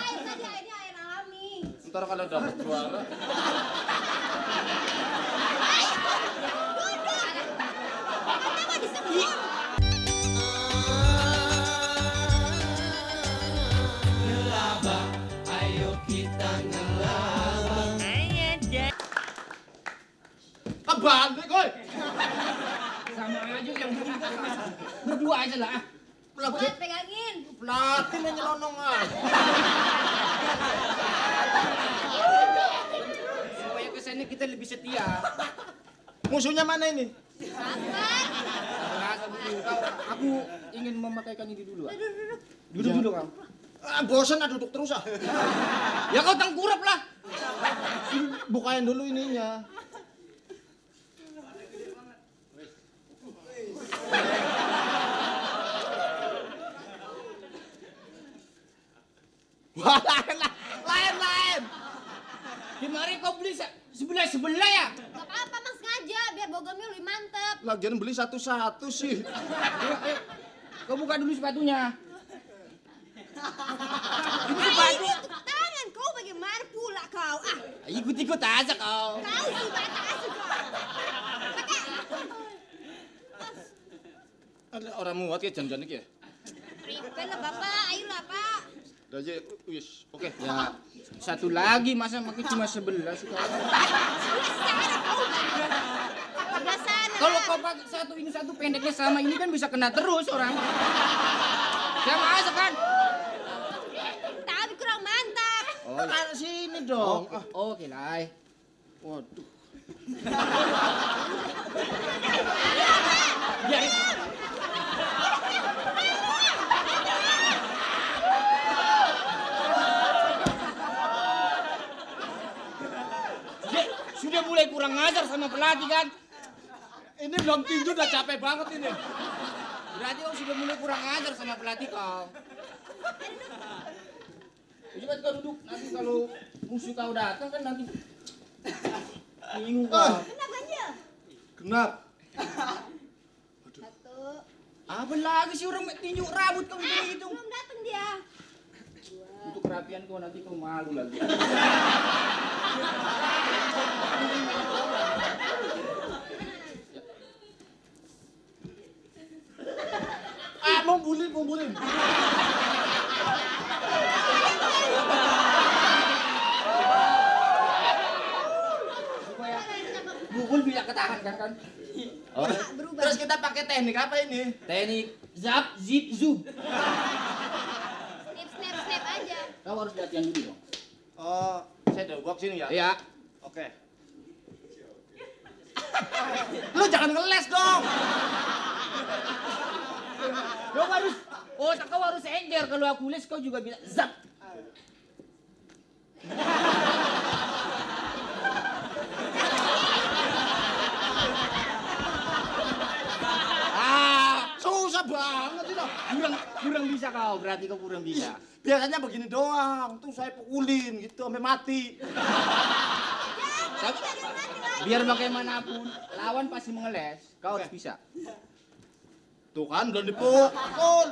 Air tadi airnya air alami. Ntar kalau dapat juara. Kenapa disebut? Ngelaba, ayo kita ngelaba. Kebalik, koy. Sama aja yang berdua aja lah. Buat pegangin. Pelatin yang nyelonong ah. Supaya kesannya kita lebih setia. Musuhnya mana ini? Sabar. Rasa dulu aku ingin memakaikan ini dulu. Duduk. Duduk dulu kamu. Ah, bosan ah duduk terus ah. Ya kau tengkurap lah. Bukain dulu ininya. Wah, lain. Kemarin kau beli sebelah ya? Gak apa-apa, Mang, sengaja biar bogamnya lebih mantep. Lagian beli satu-satu sih. Kau buka dulu sepatunya. Ini Nah, sepatu. ini untuk tangan kau bagaimana pula kau? Ah, Ikut-ikut aja kau. kau sih batas kau. Pakai. Ada orang muat ya jangan ya. Prepare lah Bapak, ayolah Pak. Udah aja, wis. Oke. Ya, satu lagi masa makin cuma 11 sih kau. Sebelah sana. Kalau kau pakai satu ini satu pendeknya sama ini kan bisa kena terus orang. Sama aja kan? Tapi kurang mantap. Oh, Kan sini dong. oke lah. Waduh. Biarin. Dia sudah mulai kurang ajar sama pelatih kan? Ini belum tinju udah capek banget ini. Berarti kau sudah mulai kurang ajar sama pelatih kau. Coba kau duduk, nanti kalau musuh kau datang kan nanti bingung kau. Kenapa aja? Genap. Satu. Apa lagi sih orang tinju rambut kau gitu? Belum datang dia. Untuk kerapian kau nanti kau malu lagi. Ah, mau bully. Supaya bubul bisa ketahan kan? Oh. Berubah. Terus kita pakai teknik apa ini? Teknik zap, zip, zoom. Snap aja. Kau harus latihan dulu dong. Oh, saya udah box ini ya. Iya. Oke. Lu jangan ngeles dong. Kau harus, kau harus encer. Kalau aku les kau juga bisa zap. Susah banget itu. Kurang bisa kau, berarti kau kurang bisa. Biasanya begini doang, tuh saya pukulin gitu sampai mati. Tapi, biar bagaimanapun, lawan pasti mengeles. Kau harus bisa. Tuh kan udah dipukul.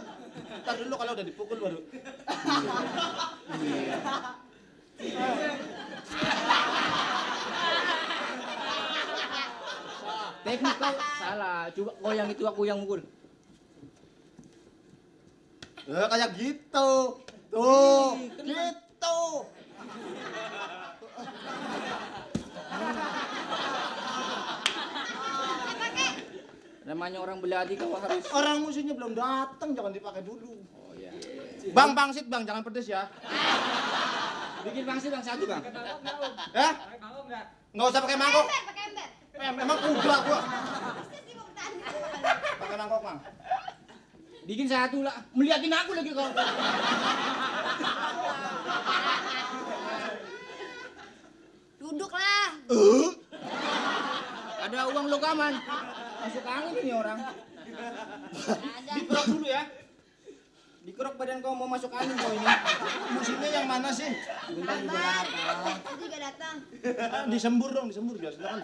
Ntar dulu kalau udah dipukul baru. Teknik kau salah. Coba goyang itu aku yang mukul. Kayak gitu. Tuh, gitu. Namanya orang beladi kau harus. Orang musuhnya belum datang, jangan dipakai dulu. Oh iya. Bang, pangsit bang, jangan pedes ya. Bikin pangsit bang satu bang. Ya? Nggak usah pakai mangkok. Pakai ember. Memang kuda gua. Pasti sih mau tanya. Pakai mangkok bang. Bikin satu lah. Melihatin aku lagi kau. Duduklah. Ada uang lokaman. Masuk angin ini orang. Ada. Dikerok dulu ya. Dikerok badan kau mau masuk angin kau ini. Musuhnya yang mana sih? Bentar juga Sabar. datang. Itu juga datang. Disembur dong, disembur biasanya kan.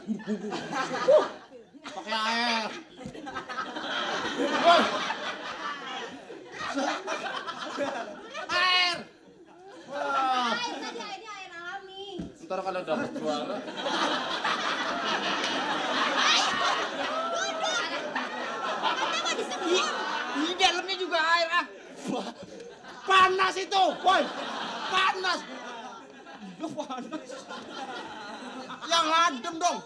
Pakai air. Woi. Air. Wah. Ntar kalau dapat suara. Kenapa disebut? Di dalamnya juga air ah. Panas itu, woi. Panas. Panas. Yang adem dong.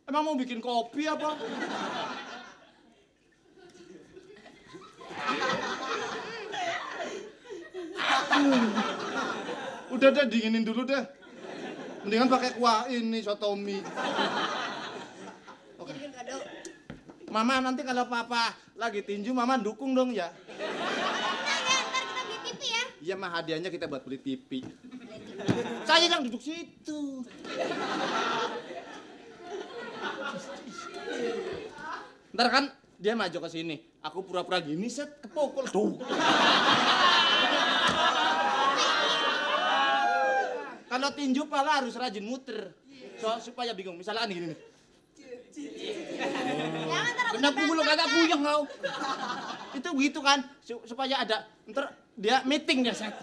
Emang mau bikin kopi apa? Udah deh, dinginin dulu deh. Mendingan pakai kuah ini, sotomi. Oke. Jadikan kado. Mama, nanti kalau papa lagi tinju, mama dukung dong ya. Nah ya, ntar kita beli TV ya. Iya mah hadiahnya kita buat beli TV. Saya yang duduk situ. Ntar kan dia maju ke sini, aku pura-pura gini set kepukul tuh. Kalau tinju pala harus rajin muter, supaya bingung. Misalnya gini nih. Jangan ntar Kena pukul kagak puyeng kau. Itu gitu kan, supaya ada ntar dia meeting ya set.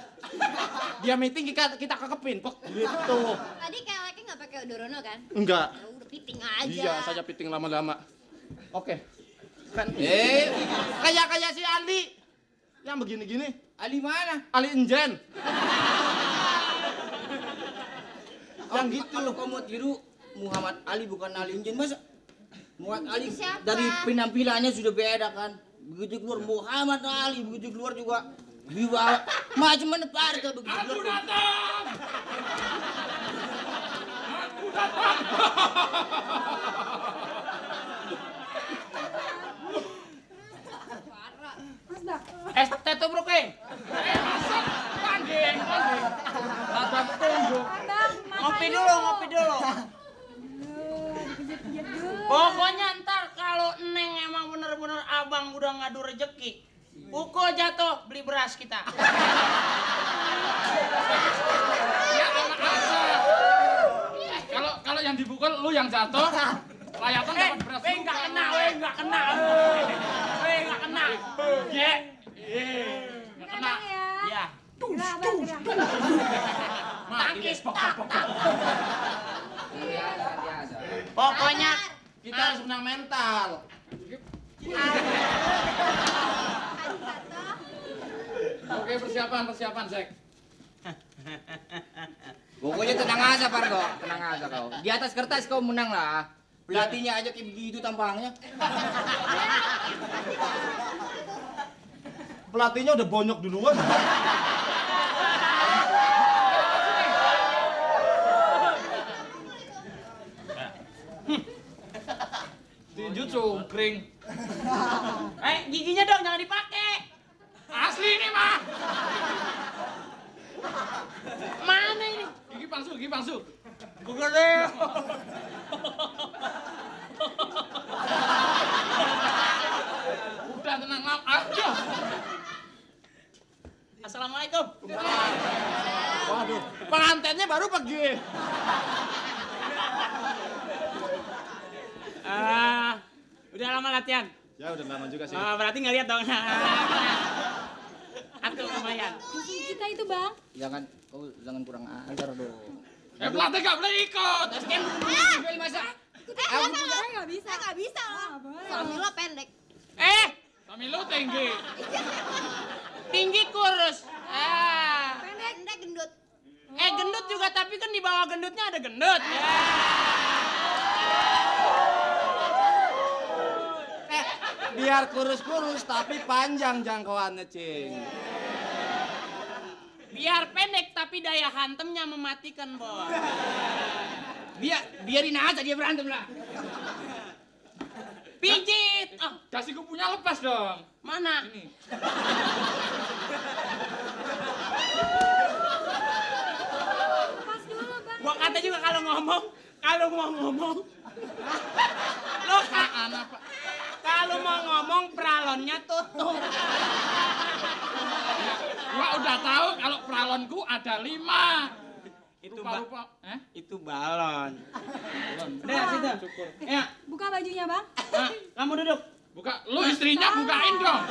Dia meeting kita kekepin, pok gitu. Tadi keleknya nggak pakai odorono kan? Enggak. Ya udah piting aja. Iya, saya piting lama-lama. Oke. Kan kayak si Ali yang begini-gini. Ali mana? Ali Enjen. Yang Oh, gitu. Kalau kau mau tiru Muhammad Ali bukan Ali Injin masa? Muhammad Ali Siapa? dari penampilannya sudah beda kan. Begitu keluar Muhammad Ali, begitu keluar juga Biwa macam mana Parto begitu keluar. Aku datang. Aku datang. Teto bro ke. Masuk. Panding. Tatap tunggu. Ngopi dulu. Pokoknya ntar kalau Neng emang bener-bener abang udah ngadu rejeki, Uko jatuh beli beras kita. Ya anak aja. Kalau yang dipukul lu yang jatuh. Layatan dapat beras. Nggak kena. Nggak kena. Ye. Enggak kena. Ya. Tangkis. Pokoknya Kita harus menang mental. Oke, persiapan, Zek. Pokoknya tenang aja Parto, tenang aja kau. Di atas kertas kau menang lah. Pelatihnya aja kayak begitu tampangnya. Pelatihnya udah bonyok duluan. Tinju cungkring. giginya dong jangan dipakai. Asli ini mah. Mana ini? Gigi palsu. Bukan deh. Udah tenang aja. Assalamualaikum. Waduh, pengantinnya baru pergi. Udah lama latihan. Ya udah lama juga sih. Berarti nggak lihat dong. Aku lumayan. Kita itu bang. Jangan kurang ajar dong. Pelatih gak boleh ikut. Masa? Aku nggak bisa. Nggak bisa loh. Suami lo pendek. Suami lu tinggi. Tinggi kurus. Pendek gendut. Gendut juga tapi kan di bawah gendutnya ada gendut. Biar kurus-kurus tapi panjang jangkauannya, Cing. Biar pendek tapi daya hantamnya mematikan, Bos. Biarin aja dia berantem lah. Pijit. Dasiku punya lepas dong. Mana? Ini. Pas dulu bang. Gua kata juga kalau mau ngomong. Lo Anak Pak. kalau mau ngomong pralonnya tutup. Gua udah tahu kalau pralonku ada 5. Rupa-rupa. Itu balon. Udah situ. Syukur. Ya, Buka bajunya bang. kamu duduk. Buka, lu istrinya bukain dong.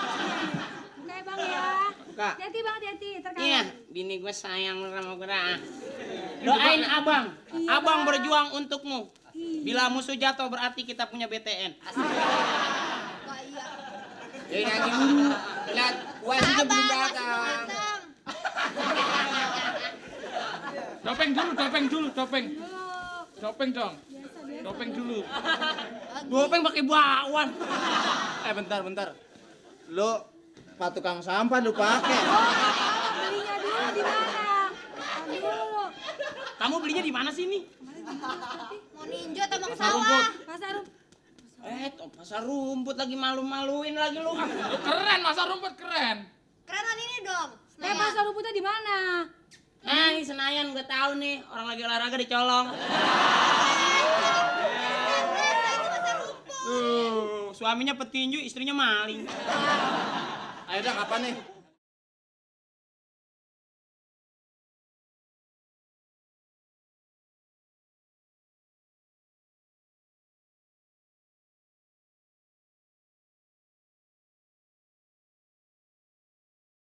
Buka ya bang ya. Buka. Hati bang, hati. Iya, bini gue sayang sama gue dah. Doain abang. Abang berjuang untukmu. Bila musuh jatuh berarti kita punya BTN. Ya lagi dulu. Lihat, wasiknya belum datang. Dopeng dulu, dopeng dulu, dopeng. Dopeng dong. Dopeng dulu. Dopeng pakai bakwan. Bentar. Lu Pak tukang sampah lu pakai. Belinya dulu di mana? Dulu. Kamu belinya di mana sih nih? Mau ninja atau mau ke Pasar sawah? rumput. Pasar rumput. Pasar rumput lagi malu-maluin lagi lu. Keren, masa rumput keren. Kerenan ini dong. Pasar rumputnya di mana? Nah, ini Senayan gue tahu nih, orang lagi olahraga dicolong. Suaminya petinju, istrinya maling. Ayo dah kapan nih?